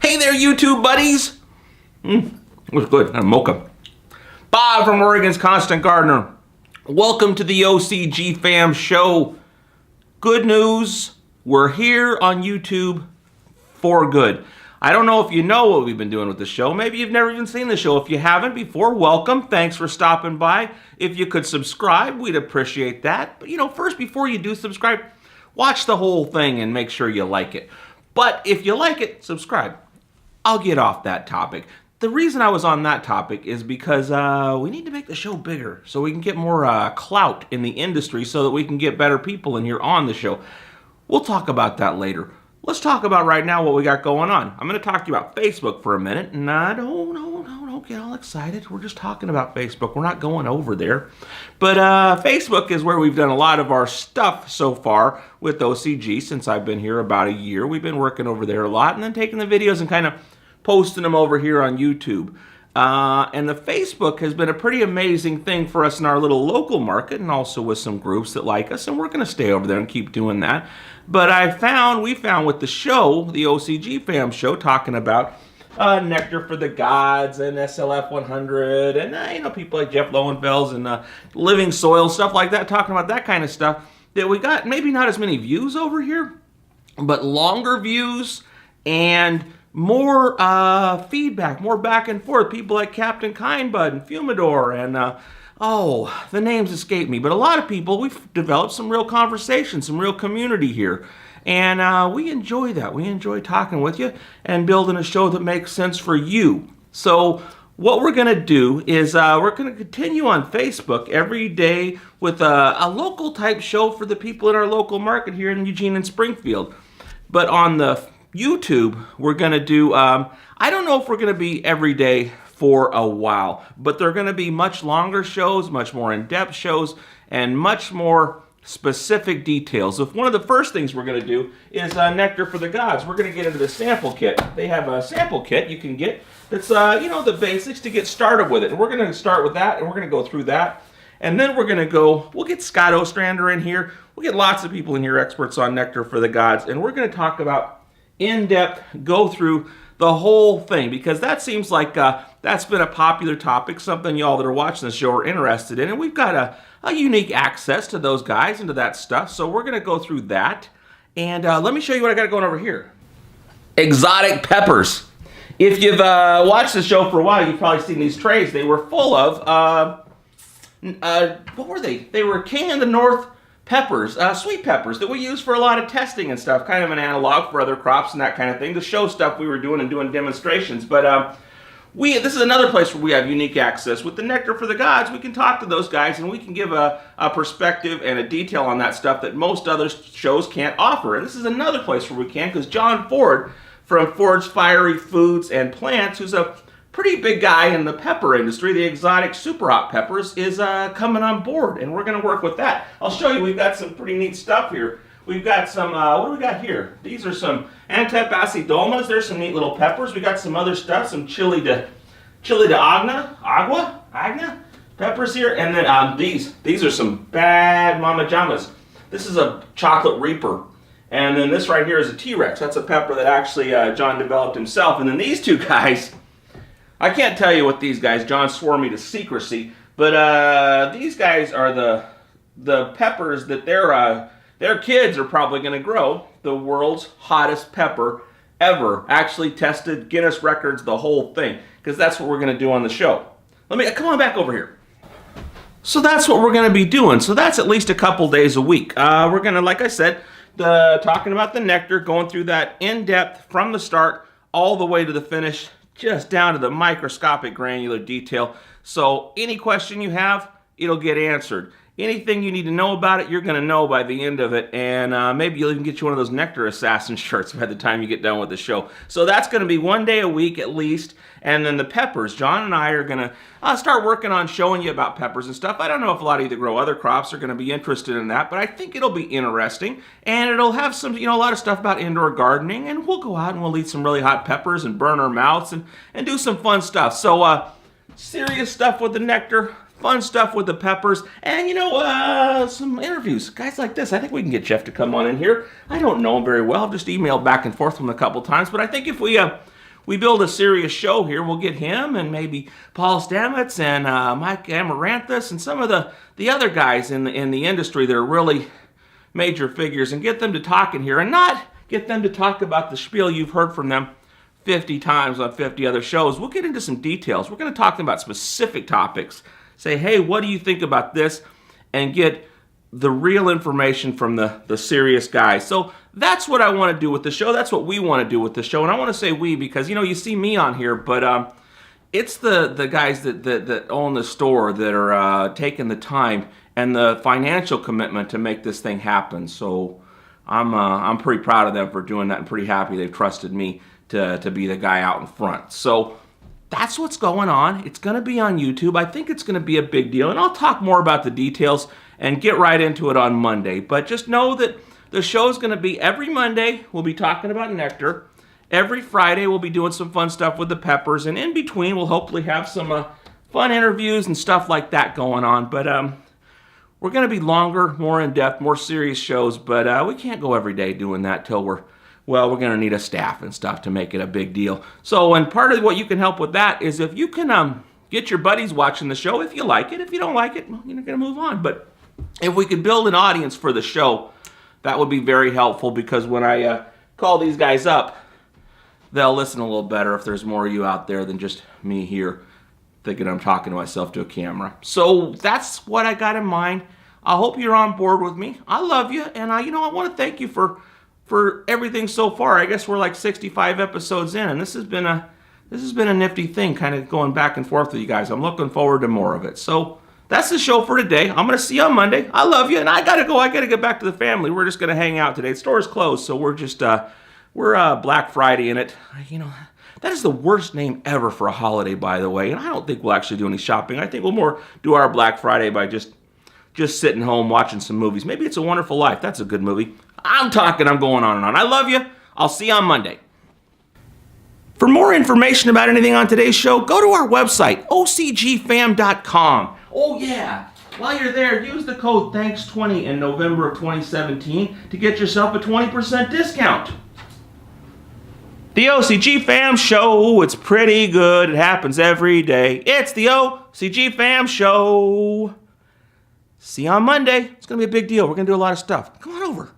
Hey there, YouTube buddies. It was good. A mocha. Bob from Oregon's Constant Gardener. Welcome to the OCGFAM show. Good news. We're here on YouTube for good. I don't know if you know what we've been doing with the show. Maybe you've never even seen the show. If you haven't before, welcome. Thanks for stopping by. If you could subscribe, we'd appreciate that. But first, before you do subscribe, watch the whole thing and make sure you like it. But if you like it, subscribe. I'll get off that topic. The reason I was on that topic is because we need to make the show bigger so we can get more clout in the industry so that we can get better people in here on the show. We'll talk about that later. Let's talk about right now what we got going on. I'm going to talk to you about Facebook for a minute. And don't get all excited. We're just talking about Facebook. We're not going over there. But Facebook is where we've done a lot of our stuff so far with OCG since I've been here about a year. We've been working over there a lot and then taking the videos and kind of posting them over here on YouTube. And the Facebook has been a pretty amazing thing for us in our little local market and also with some groups that like us, and we're going to stay over there and keep doing that. But we found with the show, the OCGFAM show, talking about Nectar for the Gods and SLF 100 and people like Jeff Lowenfels and Living Soil, stuff like that, talking about that kind of stuff, that we got maybe not as many views over here, but longer views and more feedback, more back and forth. People like Captain Kindbud and Fumidor and, the names escape me. But a lot of people, we've developed some real conversation, some real community here. And we enjoy that. We enjoy talking with you and building a show that makes sense for you. So what we're going to do is we're going to continue on Facebook every day with a local type show for the people in our local market here in Eugene and Springfield. But on the YouTube, we're going to do, I don't know if we're going to be every day for a while, but they're going to be much longer shows, much more in-depth shows, and much more specific details. So one of the first things we're going to do is Nectar for the Gods. We're going to get into the sample kit. They have a sample kit you can get that's, the basics to get started with it. And we're going to start with that, and we're going to go through that. And then we're going to we'll get Scott Ostrander in here. We'll get lots of people in here, experts on Nectar for the Gods, and we're going to talk about in-depth, go through the whole thing, because that seems like that's been a popular topic, something y'all that are watching the show are interested in, and we've got a unique access to those guys and to that stuff, so we're going to go through that. And let me show you what I got going over here. Exotic peppers. If you've watched the show for a while, you've probably seen these trays. They were full of, what were they? They were King of the North peppers, sweet peppers that we use for a lot of testing and stuff, kind of an analog for other crops and that kind of thing, to show stuff we were doing and doing demonstrations. But this is another place where we have unique access. With the Nectar for the Gods, we can talk to those guys and we can give a perspective and a detail on that stuff that most other shows can't offer. And this is another place where we can, because John Ford from Ford's Fiery Foods and Plants, who's a pretty big guy in the pepper industry, the exotic super hot peppers, is coming on board, and we're going to work with that. I'll show you, we've got some pretty neat stuff here. We've got some, what do we got here? These are some Antipacidomas. There's some neat little peppers. We got some other stuff, some chili de agna peppers here, and then these are some bad mama jamas. This is a chocolate reaper, and then this right here is a T-Rex. That's a pepper that actually John developed himself, and then these two guys, I can't tell you what these guys, John swore me to secrecy, but these guys are the peppers that their kids are probably going to grow. The world's hottest pepper ever. Actually tested, Guinness records, the whole thing, because that's what we're going to do on the show. Come on back over here. So that's what we're going to be doing. So that's at least a couple days a week. We're going to, like I said, talking about the nectar, going through that in depth from the start all the way to the finish, just down to the microscopic granular detail. So any question you have, it'll get answered. Anything you need to know about it, you're going to know by the end of it. And maybe you'll even get you one of those Nectar Assassin shirts by the time you get done with the show. So that's going to be one day a week at least. And then the peppers, John and I are going to start working on showing you about peppers and stuff. I don't know if a lot of you that grow other crops are going to be interested in that, but I think it'll be interesting. And it'll have some, a lot of stuff about indoor gardening. And we'll go out and we'll eat some really hot peppers and burn our mouths and do some fun stuff. So serious stuff with the nectar, fun stuff with the peppers, and some interviews. Guys like this, I think we can get Jeff to come on in here. I don't know him very well. I've just emailed back and forth with him a couple times, but I think if we we build a serious show here, we'll get him and maybe Paul Stamets and Mike Amaranthus and some of the other guys in the industry that are really major figures, and get them to talk in here, and not get them to talk about the spiel you've heard from them 50 times on 50 other shows. We'll get into some details. We're going to talk about specific topics. Say, hey, what do you think about this? And get the real information from the serious guys. So that's what I want to do with the show. That's what we want to do with the show. And I want to say we because, you see me on here, but it's the guys that own the store that are taking the time and the financial commitment to make this thing happen. So I'm pretty proud of them for doing that and pretty happy they've trusted me to be the guy out in front. So that's what's going on. It's going to be on YouTube. I think it's going to be a big deal, and I'll talk more about the details and get right into it on Monday. But just know that the show is going to be every Monday. We'll be talking about Nectar. Every Friday, we'll be doing some fun stuff with the Peppers, and in between, we'll hopefully have some fun interviews and stuff like that going on. But we're going to be longer, more in-depth, more serious shows, but we can't go every day doing that till we're going to need a staff and stuff to make it a big deal. So, and part of what you can help with that is if you can get your buddies watching the show, if you like it. If you don't like it, well, you're going to move on. But if we could build an audience for the show, that would be very helpful, because when I call these guys up, they'll listen a little better if there's more of you out there than just me here thinking I'm talking to myself to a camera. So that's what I got in mind. I hope you're on board with me. I love you, and I want to thank you for everything so far. I guess we're like 65 episodes in, and this has been a nifty thing, kind of going back and forth with you guys. I'm looking forward to more of it. So that's the show for today. I'm going to see you on Monday. I love you, and I got to go. I got to get back to the family. We're just going to hang out today. The store's closed, so we're just we're Black Friday in it. That is the worst name ever for a holiday, by the way, and I don't think we'll actually do any shopping. I think we'll more do our Black Friday by just sitting home watching some movies. Maybe It's a Wonderful Life. That's a good movie. I'm going on and on. I love you. I'll see you on Monday. For more information about anything on today's show, go to our website, OCGFAM.com. Oh yeah, while you're there, use the code THANKS20 in November of 2017 to get yourself a 20% discount. The OCG Fam Show, it's pretty good. It happens every day. It's the OCG Fam Show. See you on Monday. It's going to be a big deal. We're going to do a lot of stuff. Come on over.